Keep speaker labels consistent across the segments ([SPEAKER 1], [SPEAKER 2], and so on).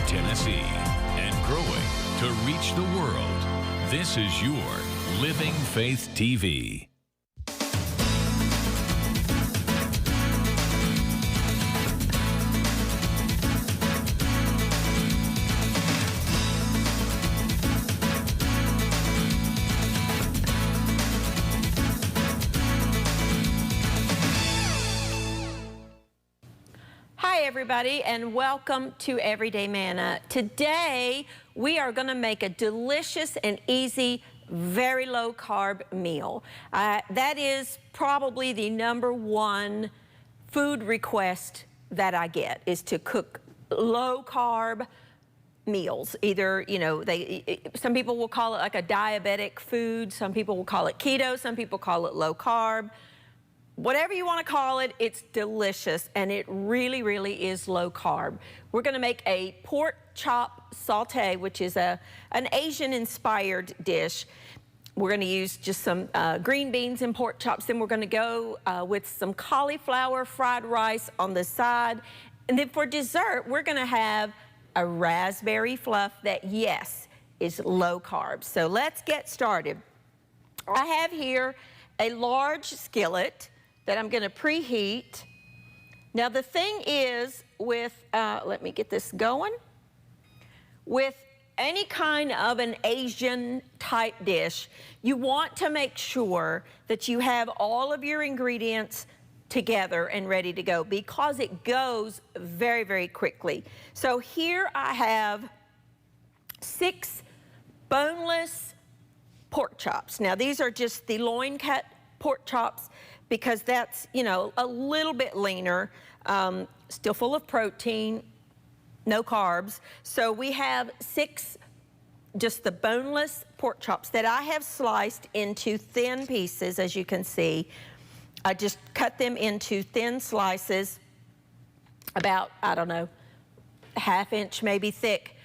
[SPEAKER 1] Tennessee and growing to reach the world. This is your Living Faith TV.
[SPEAKER 2] Hi everybody, and welcome to Everyday Manna. Today we are going to make a delicious and easy, very low carb meal. That is probably the #1 food request that I get, is to cook low carb meals. Either, you know, some people will call it like a diabetic food, some people will call it keto, some people call it low carb. Whatever you want to call it, it's delicious, and it really, really is low carb. We're going to make a pork chop saute, which is an Asian-inspired dish. We're going to use just some green beans and pork chops. Then we're going to go with some cauliflower fried rice on the side. And then for dessert, we're going to have a raspberry fluff that, yes, is low carb. So let's get started. I have here a large skillet that I'm going to preheat. Now the thing is with, let me get this going, with any kind of an Asian type dish, you want to make sure that you have all of your ingredients together and ready to go, because it goes very, very quickly. So here I have 6 boneless pork chops. Now these are just the loin cut pork chops, because that's, you know, a little bit leaner, still full of protein, no carbs. So we have 6 just the boneless pork chops that I have sliced into thin pieces, as you can see. I just cut them into thin slices, about, I don't know, ½ inch maybe thick.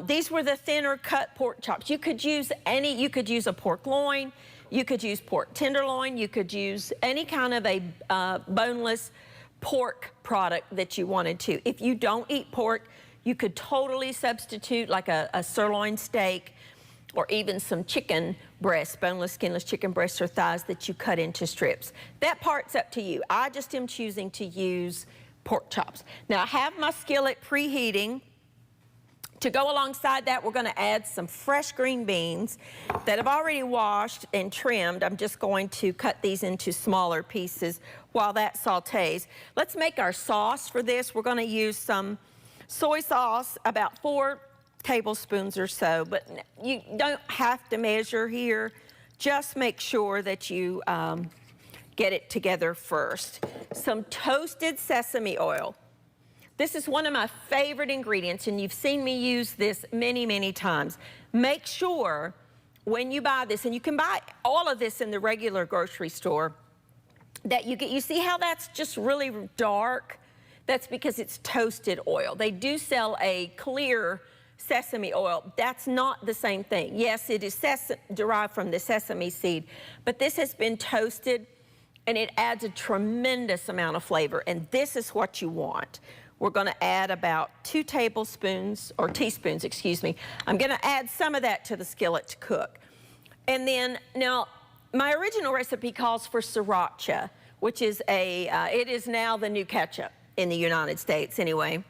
[SPEAKER 2] These were the thinner cut pork chops. You could use you could use a pork loin, you could use pork tenderloin, you could use any kind of a boneless pork product that you wanted to. If you don't eat pork, you could totally substitute like a sirloin steak, or even some chicken breasts, boneless, skinless chicken breasts or thighs that you cut into strips. That part's up to you. I just am choosing to use pork chops. Now I have my skillet preheating. To go alongside that, we're going to add some fresh green beans that I've already washed and trimmed. I'm just going to cut these into smaller pieces while that sautés. Let's make our sauce for this. We're going to use some soy sauce, about 4 tablespoons or so, but you don't have to measure here. Just make sure that you get it together first. Some toasted sesame oil. This is one of my favorite ingredients, and you've seen me use this many, many times. Make sure when you buy this, and you can buy all of this in the regular grocery store, that you see how that's just really dark? That's because it's toasted oil. They do sell a clear sesame oil. That's not the same thing. Yes, it is derived from the sesame seed, but this has been toasted, and it adds a tremendous amount of flavor, and this is what you want. We're going to add about 2 tablespoons, or teaspoons, excuse me. I'm going to add some of that to the skillet to cook. And then, now, my original recipe calls for sriracha, which is it is now the new ketchup in the United States anyway.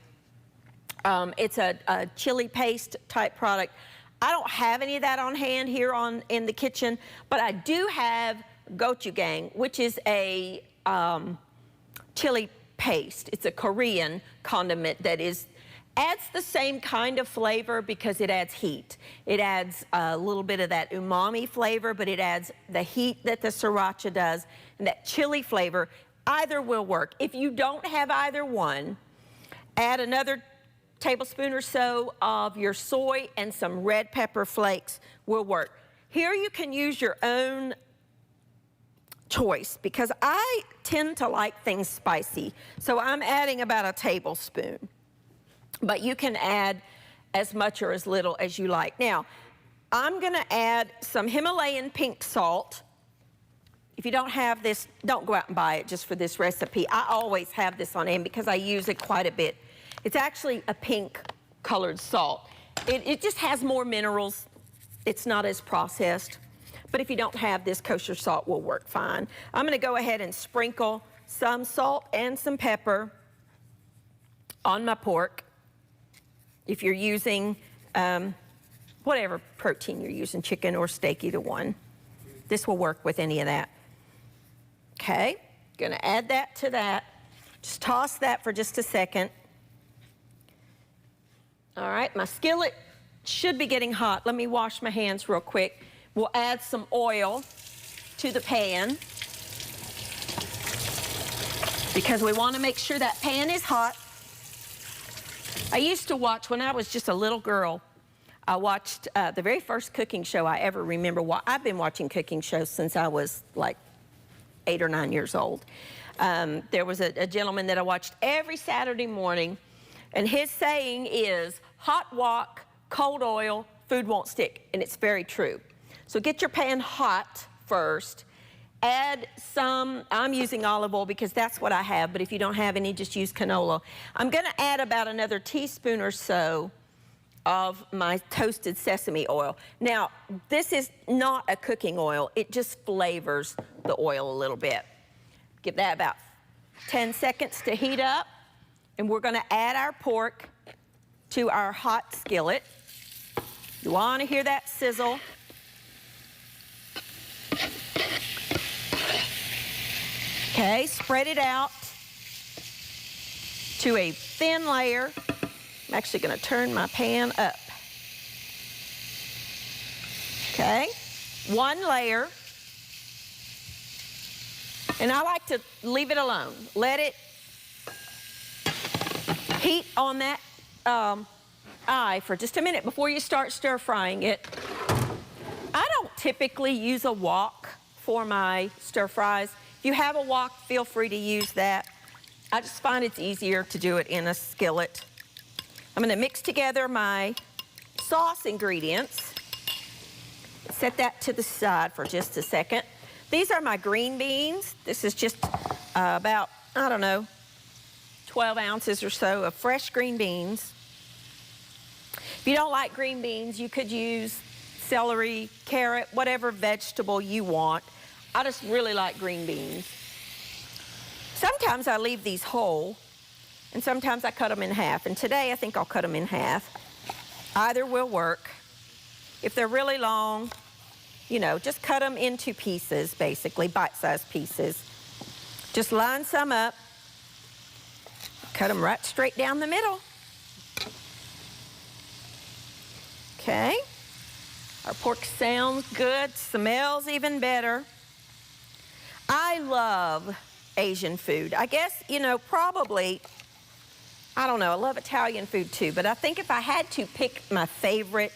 [SPEAKER 2] It's a chili paste type product. I don't have any of that on hand here in the kitchen, but I do have gochujang, which is a chili paste. It's a Korean condiment that adds the same kind of flavor because it adds heat. It adds a little bit of that umami flavor, but it adds the heat that the sriracha does, and that chili flavor. Either will work. If you don't have either one, add another tablespoon or so of your soy, and some red pepper flakes will work. Here you can use your own choice, because I tend to like things spicy, so I'm adding about a tablespoon, but you can add as much or as little as you like. Now I'm going to add some Himalayan pink salt. If you don't have this, don't go out and buy it just for this recipe. I always have this on hand because I use it quite a bit. It's actually a pink colored salt. It just has more minerals. It's not as processed. But if you don't have this, kosher salt will work fine. I'm gonna go ahead and sprinkle some salt and some pepper on my pork. If you're using whatever protein you're using, chicken or steak, either one. This will work with any of that. Okay, gonna add that to that. Just toss that for just a second. All right, my skillet should be getting hot. Let me wash my hands real quick. We'll add some oil to the pan because we want to make sure that pan is hot. I used to watch, when I was just a little girl, I watched the very first cooking show I ever remember. I've been watching cooking shows since I was like 8 or 9 years old. There was a gentleman that I watched every Saturday morning, and his saying is, hot wok, cold oil, food won't stick, and it's very true. So get your pan hot first. Add some, I'm using olive oil because that's what I have, but if you don't have any, just use canola. I'm gonna add about another teaspoon or so of my toasted sesame oil. Now, this is not a cooking oil. It just flavors the oil a little bit. Give that about 10 seconds to heat up, and we're gonna add our pork to our hot skillet. You wanna hear that sizzle. Okay, spread it out to a thin layer. I'm actually gonna turn my pan up. Okay, one layer. And I like to leave it alone. Let it heat on that eye for just a minute before you start stir frying it. I don't typically use a wok for my stir fries. If you have a wok, feel free to use that. I just find it's easier to do it in a skillet. I'm gonna mix together my sauce ingredients. Set that to the side for just a second. These are my green beans. This is just about, I don't know, 12 ounces or so of fresh green beans. If you don't like green beans, you could use celery, carrot, whatever vegetable you want. I just really like green beans. Sometimes I leave these whole, and sometimes I cut them in half. And today I think I'll cut them in half. Either will work. If they're really long, you know, just cut them into pieces, basically, bite-sized pieces. Just line some up, cut them right straight down the middle. Okay, our pork sounds good, smells even better. I love Asian food. I guess, you know, probably, I don't know, I love Italian food too, but I think if I had to pick my favorite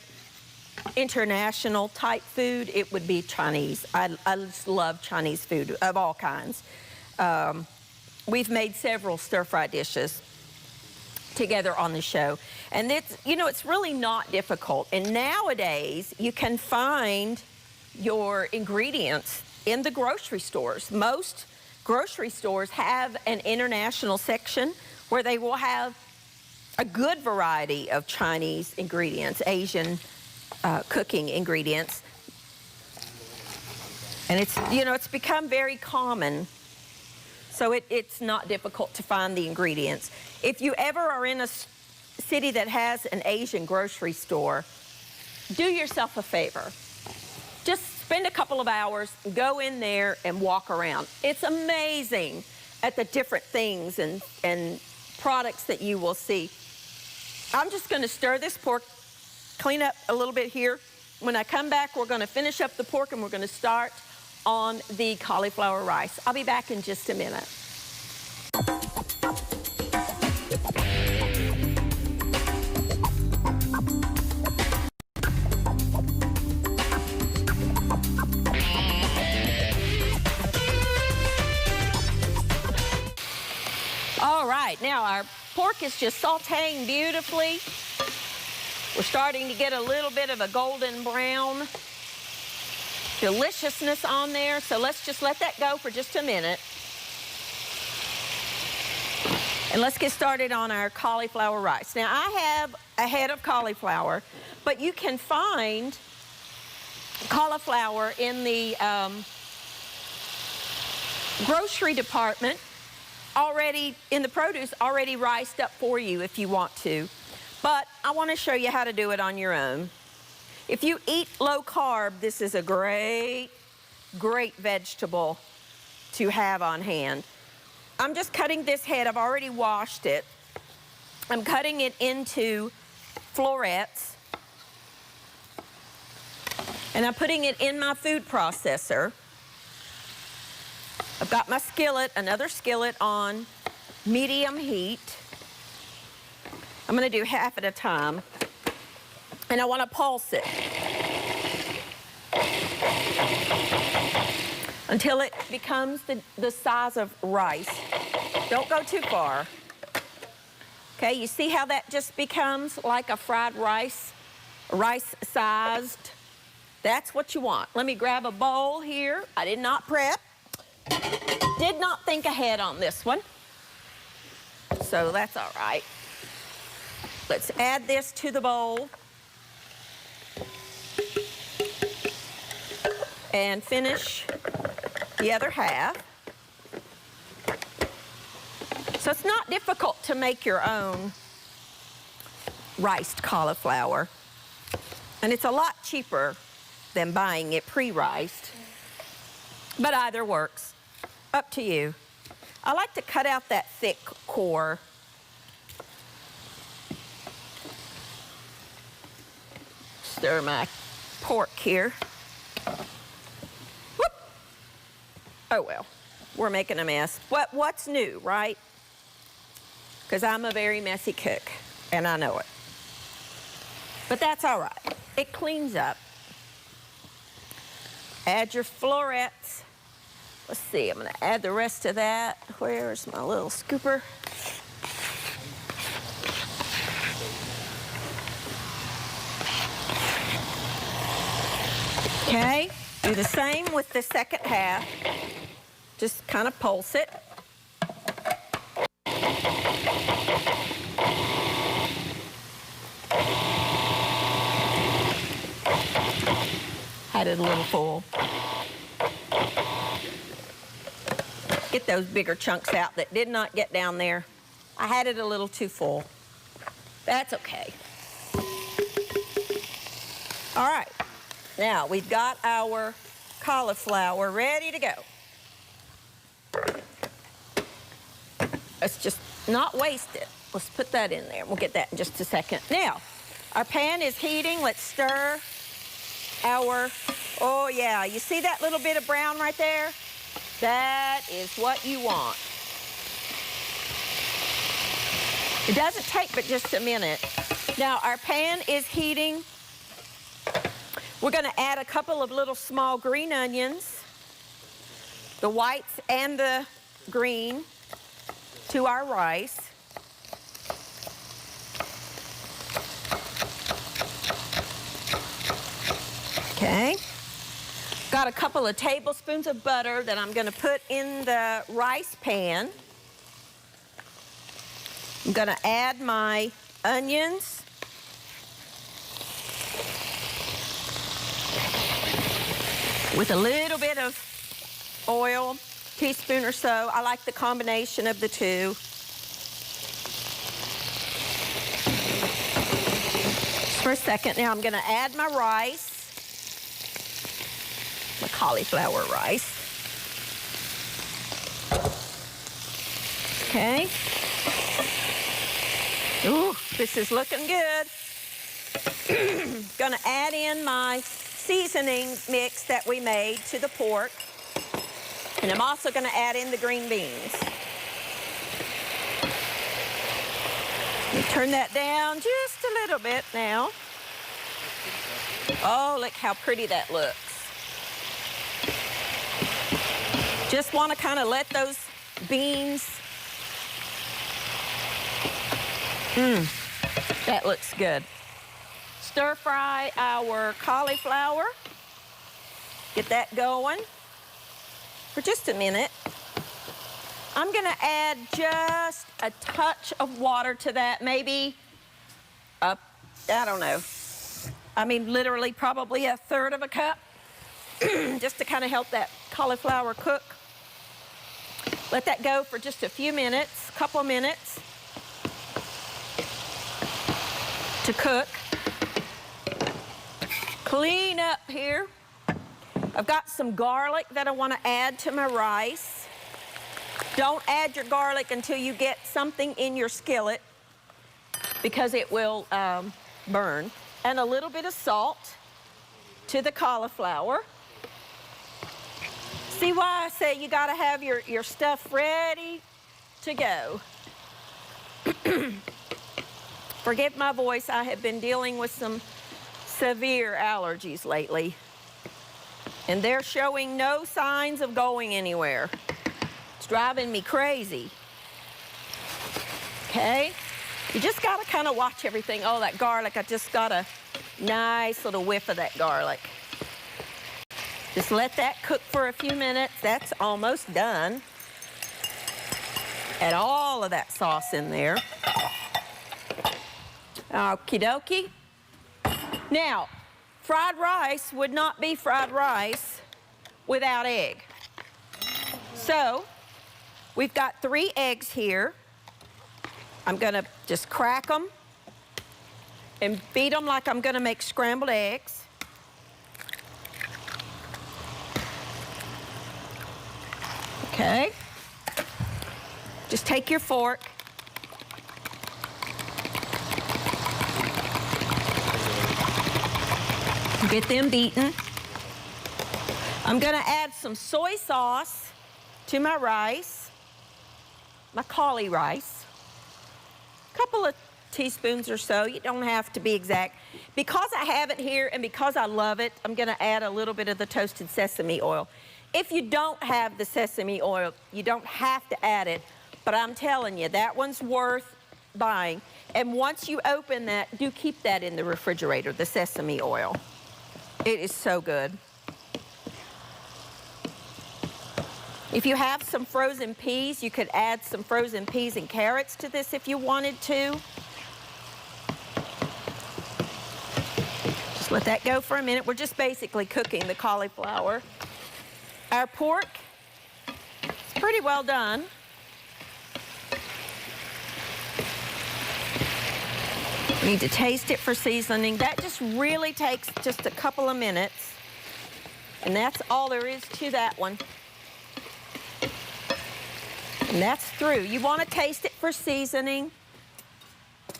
[SPEAKER 2] international type food, it would be Chinese. I just love Chinese food of all kinds. We've made several stir-fry dishes together on the show, and it's, you know, it's really not difficult. And nowadays you can find your ingredients in the grocery stores. Most grocery stores have an international section where they will have a good variety of Chinese ingredients, Asian cooking ingredients. And it's, you know, it's become very common. So it's not difficult to find the ingredients. If you ever are in a city that has an Asian grocery store, do yourself a favor. Just spend a couple of hours, go in there and walk around. It's amazing at the different things and products that you will see. I'm just gonna stir this pork, clean up a little bit here. When I come back, we're gonna finish up the pork and we're gonna start on the cauliflower rice. I'll be back in just a minute. All right, now our pork is just sauteing beautifully. We're starting to get a little bit of a golden brown deliciousness on there, so let's just let that go for just a minute. And let's get started on our cauliflower rice. Now, I have a head of cauliflower, but you can find cauliflower in the grocery department already, in the produce, already riced up for you if you want to. But I want to show you how to do it on your own. If you eat low carb, this is a great vegetable to have on hand. I'm just cutting this head. I've already washed it. I'm cutting it into florets. And I'm putting it in my food processor. I've got my skillet, another skillet on medium heat. I'm going to do half at a time. And I want to pulse it until it becomes the size of rice. Don't go too far. Okay, you see how that just becomes like a fried rice, rice-sized? That's what you want. Let me grab a bowl here. I did not prep. Did not think ahead on this one. So that's all right. Let's add this to the bowl. And finish the other half. So it's not difficult to make your own riced cauliflower. And it's a lot cheaper than buying it pre-riced. But either works. Up to you. I like to cut out that thick core. Stir my pork here. Whoop. Oh well, we're making a mess. What's new, right? Because I'm a very messy cook, and I know it. But that's all right. It cleans up. Add your florets. Let's see, I'm going to add the rest of that. Where's my little scooper? Okay, do the same with the second half. Just kind of pulse it. Had it a little full. Get those bigger chunks out that did not get down there. I had it a little too full. That's okay. All right. Now, we've got our cauliflower ready to go. Let's just not waste it. Let's put that in there. We'll get that in just a second. Now, our pan is heating. Let's stir our, oh yeah, you see that little bit of brown right there? That is what you want. It doesn't take but just a minute. Now, our pan is heating. We're going to add a couple of little small green onions, the whites and the green, to our rice. Okay. Got a couple of tablespoons of butter that I'm going to put in the rice pan. I'm going to add my onions. With a little bit of oil, teaspoon or so. I like the combination of the two. For a second, now I'm going to add my rice, my cauliflower rice. Okay. Ooh, this is looking good. Going to add in my seasoning mix that we made to the pork. And I'm also going to add in the green beans. Turn that down just a little bit now. Oh, look how pretty that looks. Just want to kind of let those beans, that looks good. Stir fry our cauliflower. Get that going for just a minute. I'm gonna add just a touch of water to that, maybe, I don't know. I mean, literally probably a third of a cup, just to kind of help that cauliflower cook. Let that go for just a few minutes, couple of minutes to cook. Clean up here. I've got some garlic that I want to add to my rice. Don't add your garlic until you get something in your skillet because it will burn. And a little bit of salt to the cauliflower. See why I say you gotta have your stuff ready to go. Forgive my voice, I have been dealing with some severe allergies lately. And they're showing no signs of going anywhere. It's driving me crazy. Okay? You just gotta kind of watch everything. Oh, that garlic, I just got a nice little whiff of that garlic. Just let that cook for a few minutes. That's almost done. Add all of that sauce in there. Okie dokie. Now, fried rice would not be fried rice without egg. So, we've got 3 eggs here. I'm gonna just crack them and beat them like I'm gonna make scrambled eggs. Okay. Just take your fork. Get them beaten. I'm gonna add some soy sauce to my rice, my cauli rice. A couple of teaspoons or so. You don't have to be exact. Because I have it here and because I love it, I'm gonna add a little bit of the toasted sesame oil. If you don't have the sesame oil, you don't have to add it, but I'm telling you, that one's worth buying. And once you open that, do keep that in the refrigerator, the sesame oil. It is so good. If you have some frozen peas, you could add some frozen peas and carrots to this if you wanted to. Just let that go for a minute. We're just basically cooking the cauliflower. Our pork is pretty well done. We need to taste it for seasoning. That just really takes just a couple of minutes. And that's all there is to that one. And that's through. You want to taste it for seasoning.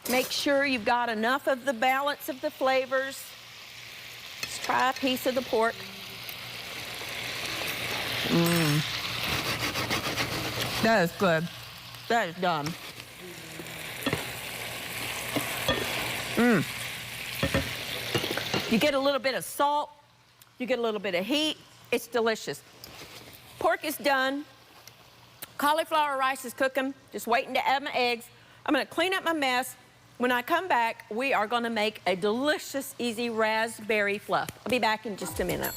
[SPEAKER 2] Make sure you've got enough of the balance of the flavors. Let's try a piece of the pork. That is good. That is done. You get a little bit of salt. You get a little bit of heat. It's delicious. Pork is done. Cauliflower rice is cooking. Just waiting to add my eggs. I'm going to clean up my mess. When I come back, we are going to make a delicious, easy raspberry fluff. I'll be back in just a minute.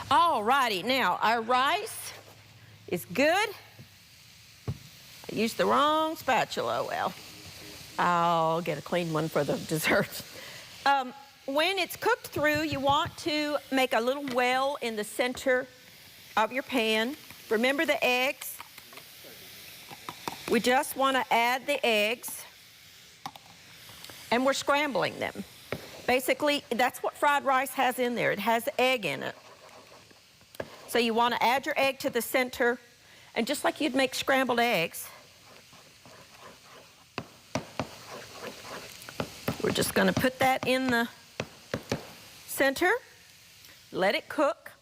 [SPEAKER 2] Alrighty, now our rice is good. I used the wrong spatula. Well, I'll get a clean one for the dessert. When it's cooked through, you want to make a little well in the center of your pan. Remember the eggs? We just want to add the eggs, and we're scrambling them. Basically, that's what fried rice has in there. It has egg in it. So you want to add your egg to the center, And just like you'd make scrambled eggs, we're just going to put that in the center, let it cook.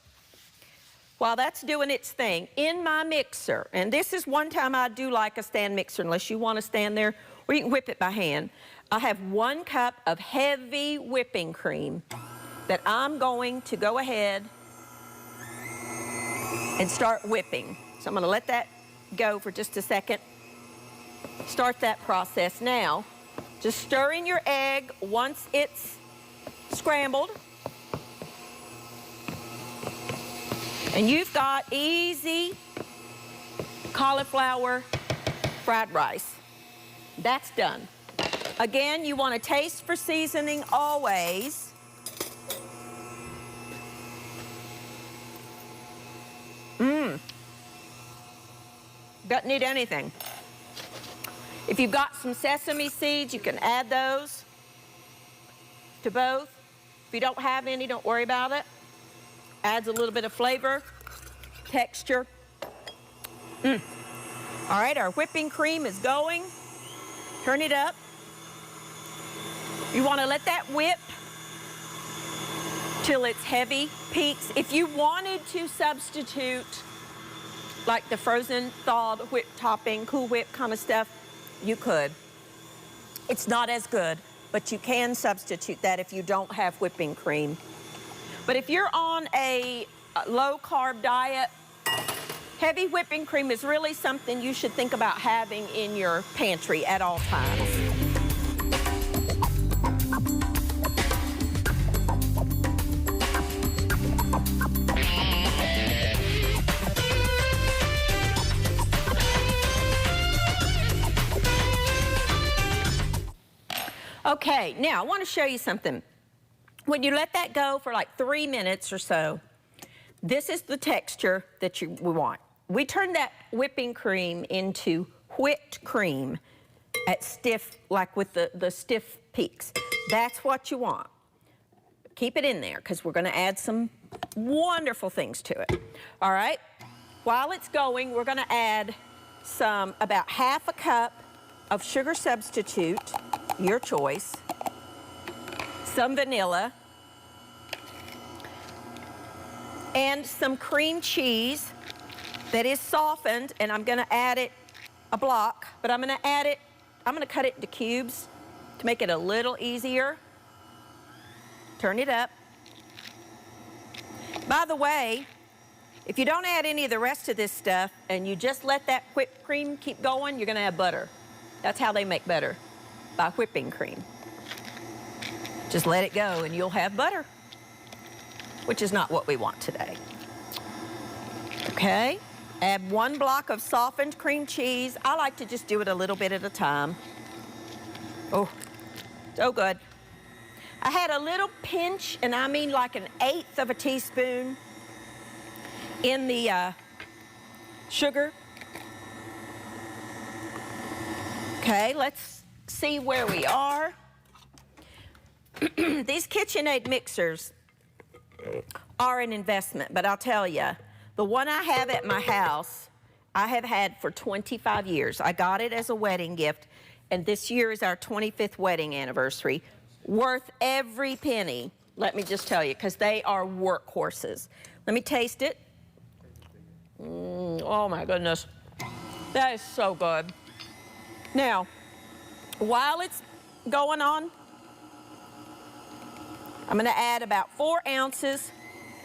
[SPEAKER 2] While that's doing its thing, in my mixer, and this is one time I do like a stand mixer unless you want to stand there, or you can whip it by hand. I have 1 cup of heavy whipping cream that I'm going to go ahead and start whipping. So I'm going to let that go for just a second. Start that process now. Just stir in your egg once it's scrambled. And you've got easy cauliflower fried rice. That's done. Again, you want to taste for seasoning always. Doesn't need anything. If you've got some sesame seeds, you can add those to both. If you don't have any, don't worry about it. Adds a little bit of flavor, texture. All right, our whipping cream is going. Turn it up. You want to let that whip till it's heavy, peaks. If you wanted to substitute like the frozen thawed whip topping, Cool Whip kind of stuff, you could. It's not as good, but you can substitute that if you don't have whipping cream. But if you're on a low-carb diet, heavy whipping cream is really something you should think about having in your pantry at all times. Okay, now I want to show you something. When you let that go for like 3 minutes or so, this is the texture that we want. We turn that whipping cream into whipped cream at stiff, like with the stiff peaks. That's what you want. Keep it in there because we're going to add some wonderful things to it. All right, while it's going, we're going to add about ½ a cup of sugar substitute, your choice, some vanilla, and some cream cheese that is softened, and I'm going to add it a block, but I'm going to cut it into cubes to make it a little easier. Turn it up. By the way, if you don't add any of the rest of this stuff and you just let that whipped cream keep going, you're going to have butter. That's how they make butter, by whipping cream. Just let it go and you'll have butter, which is not what we want today. Okay, add 1 block of softened cream cheese. I like to just do it a little bit at a time. Oh, so good. I had a little pinch, and I mean like 1/8 of a teaspoon in the sugar. Okay, let's see where we are. These KitchenAid mixers are an investment, but I'll tell you, the one I have at my house, I have had for 25 years. I got it as a wedding gift, and this year is our 25th wedding anniversary. Worth every penny, let me just tell you, because they are workhorses. Let me taste it. Oh my goodness, that is so good. Now, while it's going on, I'm going to add about 4 ounces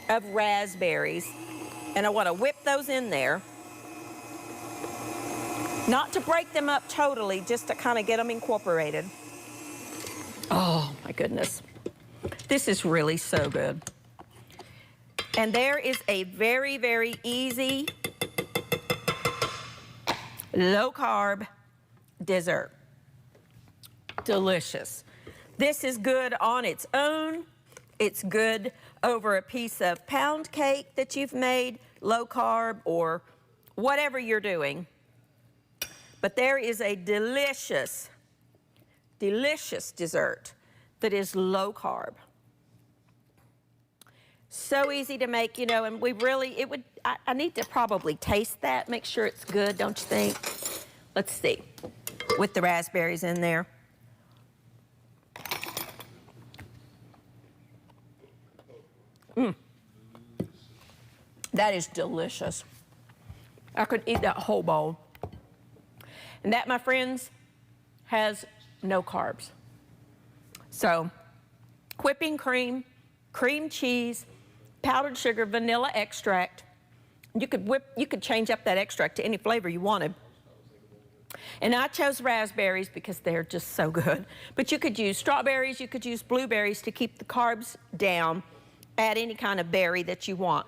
[SPEAKER 2] of raspberries, and I want to whip those in there. Not to break them up totally, just to kind of get them incorporated. Oh my goodness. This is really so good. And there is a very, very easy, low-carb dessert. Delicious. This is good on its own. It's good over a piece of pound cake that you've made, low carb, or whatever you're doing. But there is a delicious, delicious dessert that is low carb. So easy to make, you know, and we really, I need to probably taste that, make sure it's good, don't you think? Let's see, with the raspberries in there. That is delicious. I could eat that whole bowl. And that, my friends, has no carbs. So, whipping cream, cream cheese, powdered sugar, vanilla extract. You could change up that extract to any flavor you wanted. And I chose raspberries because they're just so good. But you could use strawberries, you could use blueberries to keep the carbs down. Add any kind of berry that you want.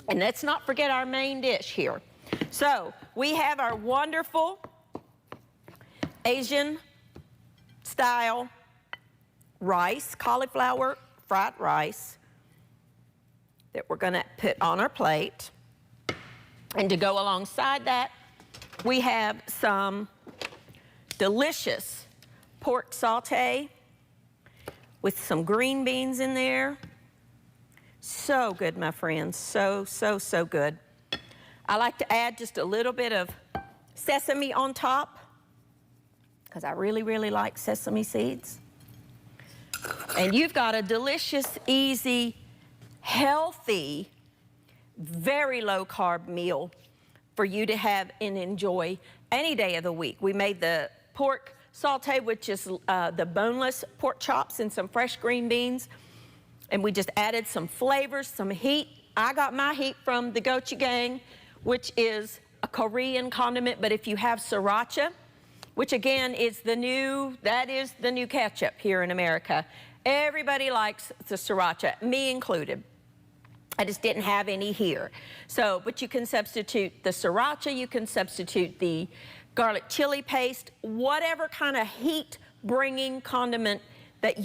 [SPEAKER 2] And let's not forget our main dish here. So we have our wonderful Asian style rice, cauliflower fried rice that we're gonna put on our plate. And to go alongside that, we have some delicious pork saute with some green beans in there. So good, my friends, so good. I like to add just a little bit of sesame on top because I really like sesame seeds. And you've got a delicious, easy, healthy, very low carb meal for you to have and enjoy any day of the week. We made the pork saute, which is the boneless pork chops and some fresh green beans. And we just added some flavors, some heat. I got my heat from the gochujang, which is a Korean condiment, but if you have sriracha, which again is the new ketchup here in America. Everybody likes the sriracha, me included. I just didn't have any here. So, but you can substitute the sriracha, you can substitute the garlic chili paste, whatever kind of heat-bringing condiment that you